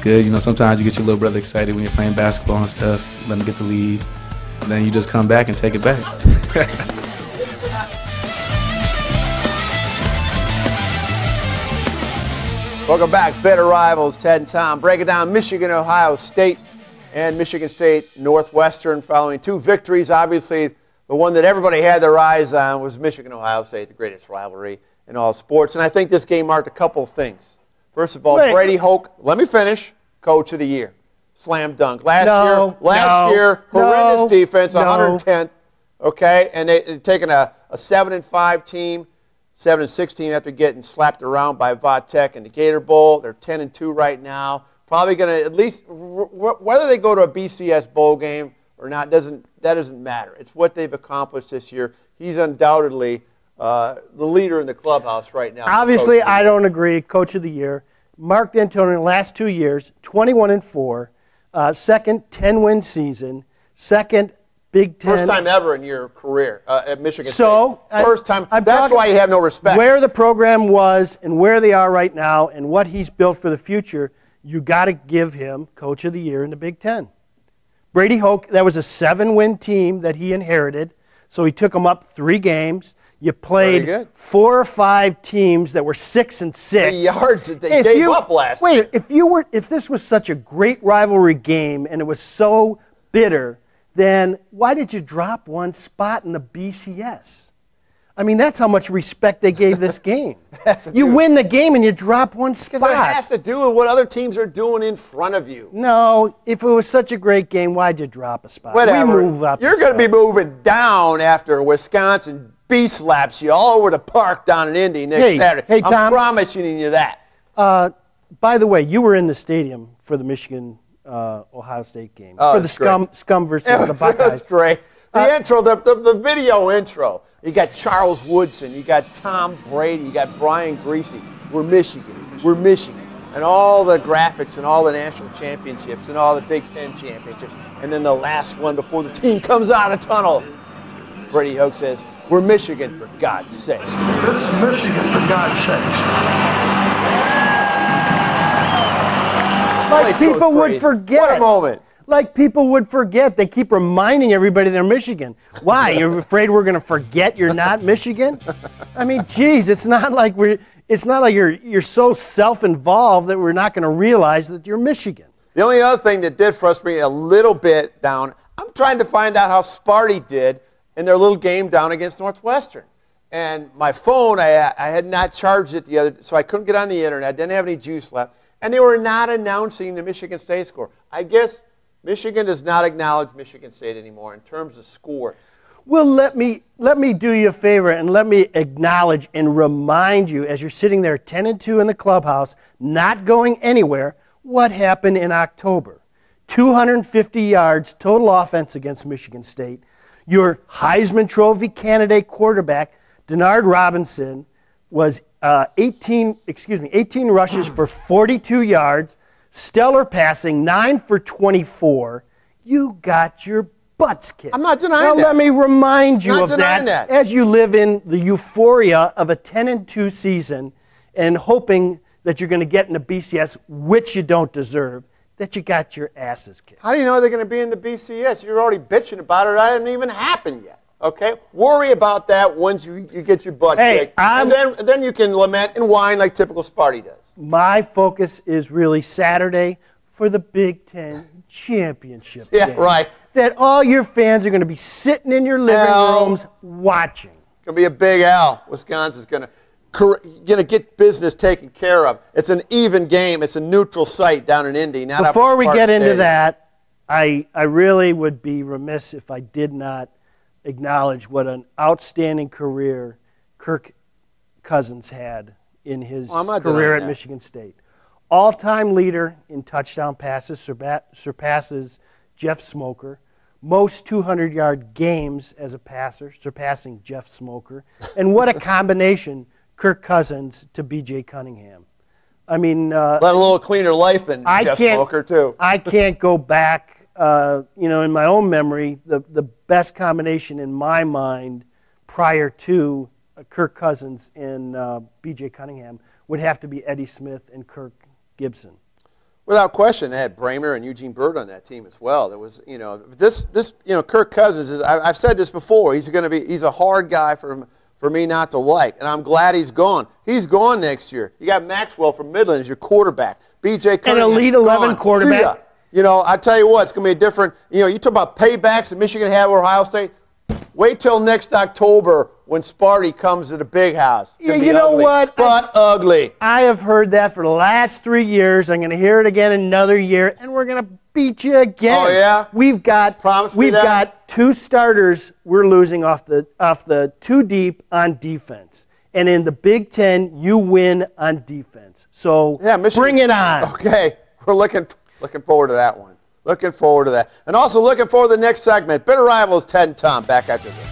good. You know, sometimes you get your little brother excited when you're playing basketball and stuff, let him get the lead, and then you just come back and take it back. Welcome back, Better Rivals, Ted and Tom. Breaking down Michigan, Ohio State, and Michigan State Northwestern following 2 victories. Obviously, the one that everybody had their eyes on was Michigan-Ohio State, the greatest rivalry in all sports. And I think this game marked a couple of things. First of all, Brady Hoke, let me finish, Coach of the Year. Slam dunk. Last year, horrendous defense, 110th. Okay, and they've taken a 7-5 team. 7-6 team after getting slapped around by Vatech in the Gator Bowl. They're 10-2 right now. Probably going to at least whether they go to a BCS bowl game or not that doesn't matter. It's what they've accomplished this year. He's undoubtedly the leader in the clubhouse right now. Obviously, I don't agree. Coach of the Year, Mark D'Antoni in the last 2 years, 21-4, second 10-win season, second Big Ten. First time ever in your career at Michigan State. First time. I'm That's why you have no respect. Where the program was and where they are right now and what he's built for the future, you got to give him Coach of the Year in the Big Ten. Brady Hoke, that was a 7-win team that he inherited, so he took them up 3 games. You played 4 or 5 teams that were 6-6. The yards that they gave up last year. Wait, if this was such a great rivalry game and it was so bitter, then why did you drop 1 spot in the BCS? I mean, that's how much respect they gave this game. You win the game and you drop 1 spot. Because it has to do with what other teams are doing in front of you. No, if it was such a great game, why'd you drop a spot? Whatever. We move up. You're going to be moving down after Wisconsin B-slaps you all over the park down in Indy next Saturday. Hey, Tom. I'm promising you that. By the way, you were in the stadium for the Michigan Ohio State game. For the scum versus the Buckeyes. It was great. The intro, the video intro. You got Charles Woodson, you got Tom Brady, you got Brian Greasy. We're Michigan. We're Michigan. And all the graphics and all the national championships and all the Big Ten championships. And then the last one before the team comes out of the tunnel. Brady Hoke says, we're Michigan, for God's sake. This is Michigan, for God's sake. Like people would forget. What a moment. Like people would forget. They keep reminding everybody they're Michigan. Why? You're afraid we're going to forget you're not Michigan? I mean, geez, it's not like you're so self-involved that we're not going to realize that you're Michigan. The only other thing that did frustrate me a little bit down, I'm trying to find out how Sparty did in their little game down against Northwestern. And my phone, I had not charged it so I couldn't get on the internet. I didn't have any juice left. And they were not announcing the Michigan State score. I guess Michigan does not acknowledge Michigan State anymore in terms of scores. Well, let me do you a favor and let me acknowledge and remind you as you're sitting there 10-2 in the clubhouse, not going anywhere, what happened in October. 250 yards total offense against Michigan State. Your Heisman Trophy candidate quarterback, Denard Robinson, was 18 rushes for 42 yards, stellar passing, 9 for 24. You got your butts kicked. I'm not denying that. Let me remind you of that as you live in the euphoria of a 10-2 season and hoping that you're going to get in the BCS, which you don't deserve, that you got your asses kicked. How do you know they're going to be in the BCS? You're already bitching about it. It hasn't even happened yet. Okay? Worry about that once you get your butt kicked. And then you can lament and whine like typical Sparty does. My focus is really Saturday for the Big Ten championship game. Right. That all your fans are going to be sitting in your living rooms watching. It's going to be a big L. Wisconsin's going to get business taken care of. It's an even game. It's a neutral site down in Indy. Before we get into that, I really would be remiss if I did not acknowledge what an outstanding career Kirk Cousins had in his career at Michigan State. All-time leader in touchdown passes, surpasses Jeff Smoker. Most 200-yard games as a passer, surpassing Jeff Smoker. And what a combination, Kirk Cousins to B.J. Cunningham. I mean... led a little cleaner life than Jeff Smoker, too. I can't go back, in my own memory, the best combination in my mind prior to Kirk Cousins and B.J. Cunningham would have to be Eddie Smith and Kirk Gibson. Without question, they had Bramer and Eugene Bird on that team as well. There was, Kirk Cousins is. I've said this before. He's a hard guy for me not to like, and I'm glad he's gone. He's gone next year. You got Maxwell from Midland as your quarterback. B.J. Cunningham, an Elite 11 quarterback. I tell you what, it's going to be a different. You talk about paybacks that Michigan had with Ohio State. Wait till next October when Sparty comes to the big house. Yeah, you know what? But ugly. I have heard that for the last 3 years. I'm going to hear it again another year, and we're going to beat you again. Oh yeah. We've got 2 starters we're losing off the 2 deep on defense, and in the Big Ten you win on defense. So bring it on. Okay, we're looking forward to that one. Looking forward to that. And also looking forward to the next segment. Bitter Rivals, Ted and Tom, back after this.